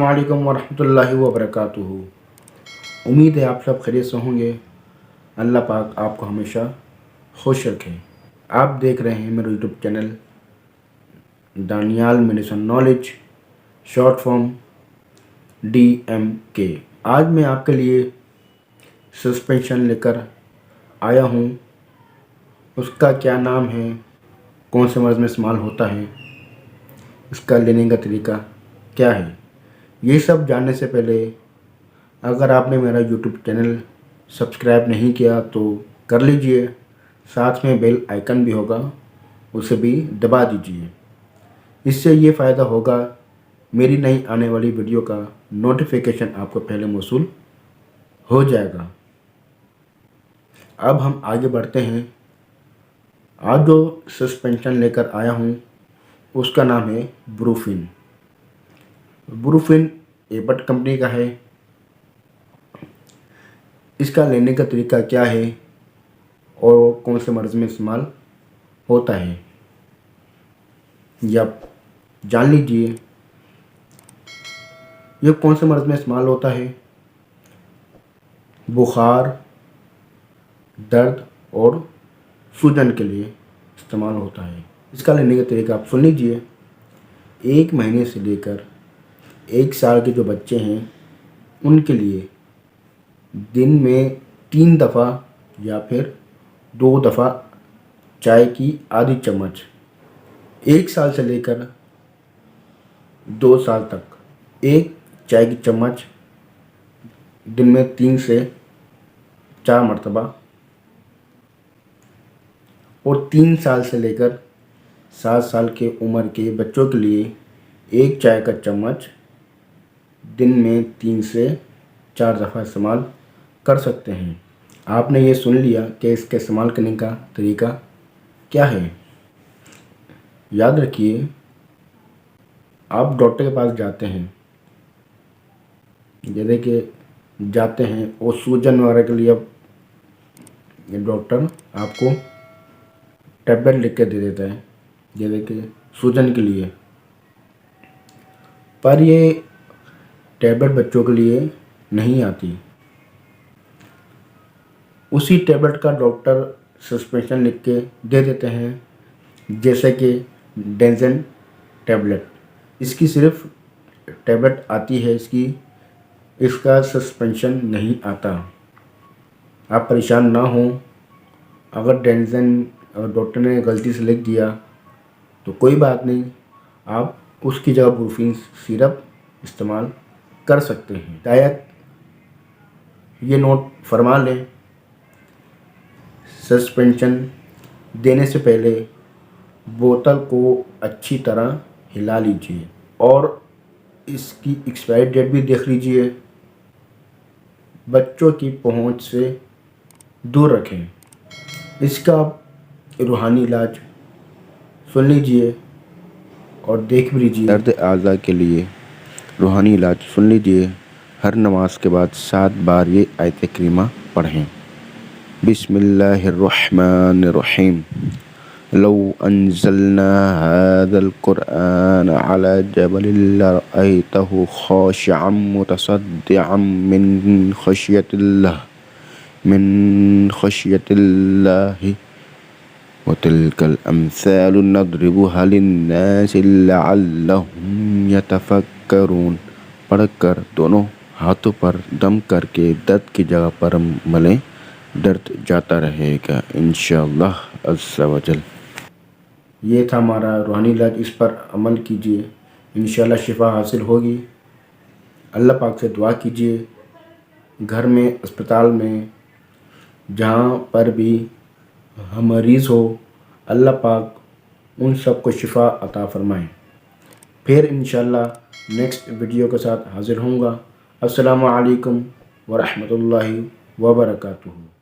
अस्सलामु अलैकुम वरहमतुल्लाहि वबरकातुहू। उम्मीद है आप सब खैरियत से होंगे। अल्लाह पाक आपको हमेशा खुश रखें। आप देख रहे हैं मेरा YouTube channel Daniyal medicine knowledge, short form DMK। आज मैं आपके लिए सस्पेंशन लेकर आया हूँ। उसका क्या नाम है, कौन से मर्ज़ में इस्तेमाल होता है, इसका लेने का तरीका क्या है, ये सब जानने से पहले अगर आपने मेरा यूट्यूब चैनल सब्सक्राइब नहीं किया तो कर लीजिए। साथ में बेल आइकन भी होगा, उसे भी दबा दीजिए। इससे ये फ़ायदा होगा, मेरी नई आने वाली वीडियो का नोटिफिकेशन आपको पहले मौसूल हो जाएगा। अब हम आगे बढ़ते हैं। आज जो सस्पेंशन लेकर आया हूँ उसका नाम है ब्रूफिन। ब्रूफिन एबट कंपनी का है। इसका लेने का तरीका क्या है और कौन से मर्ज़ में इस्तेमाल होता है, ये आप जान लीजिए। ये कौन से मर्ज़ में इस्तेमाल होता है? बुखार, दर्द और सूजन के लिए इस्तेमाल होता है। इसका लेने का तरीका आप सुन लीजिए। 1 महीने से लेकर 1 साल के जो बच्चे हैं उनके लिए दिन में 3 दफ़ा या फिर 2 दफ़ा चाय की आधी चम्मच, 1 साल से लेकर 2 साल तक 1 चाय की चम्मच दिन में 3 से 4 मरतबा, और 3 साल से लेकर 7 साल के उम्र के बच्चों के लिए 1 चाय का चम्मच दिन में 3 से 4 दफ़ा इस्तेमाल कर सकते हैं। आपने ये सुन लिया कि इसके इस्तेमाल करने का तरीका क्या है। याद रखिए, आप डॉक्टर के पास जाते हैं, जैसे कि जाते हैं और सूजन वगैरह के लिए अब ये डॉक्टर आपको टैबलेट लिख के दे देता है, जैसे कि सूजन के लिए। पर ये टैबलेट बच्चों के लिए नहीं आती। उसी टैबलेट का डॉक्टर सस्पेंशन लिख के दे देते हैं, जैसे कि डेंजन टैबलेट। इसकी सिर्फ टैबलेट आती है, इसका सस्पेंशन नहीं आता। आप परेशान ना हो। अगर डेंजन डॉक्टर ने गलती से लिख दिया तो कोई बात नहीं, आप उसकी जगह ब्रूफिन सिरप इस्तेमाल कर सकते हैं। शायद ये नोट फरमा लें, सस्पेंशन देने से पहले बोतल को अच्छी तरह हिला लीजिए और इसकी एक्सपायरी डेट भी देख लीजिए। बच्चों की पहुंच से दूर रखें। इसका रूहानी इलाज सुन लीजिए और देख भी लीजिए। दर्द आज़ा के लिए रूहानी इलाज सुन लीजिए। हर नमाज के बाद 7 बार ये आयत करीमा पढ़ें। बिस्मिल्लाहिर्रहमानिर्रहीम। लौ अंज़लना हाज़ल क़ुरआन अला जबलिन लरअयतहु ख़ाशिअम मुतसद्दिअम मिन ख़श्यतिल्लाहि व तिल्कल अम्सालु नदरिबुहा लिन्नासि लअल्लहुम यतफ़क्करून। पढ़कर दोनों हाथों पर दम करके दर्द की जगह पर मलें, दर्द जाता रहेगा इंशाअल्लाह अज़्ज़ा वजल। ये था हमारा रूहानी इलाज। इस पर अमल कीजिए, इंशाअल्लाह शिफा हासिल होगी। अल्लाह पाक से दुआ कीजिए। घर में, अस्पताल में, जहाँ पर भी हम मरीज़ हो, अल्लाह पाक उन सब को शिफा अता फ़रमाएँ। फिर इंशाअल्लाह नेक्स्ट वीडियो के साथ हाज़िर होऊंगा। अस्सलामु अलैकुम वरहमतुल्लाहि वबरकातुहू।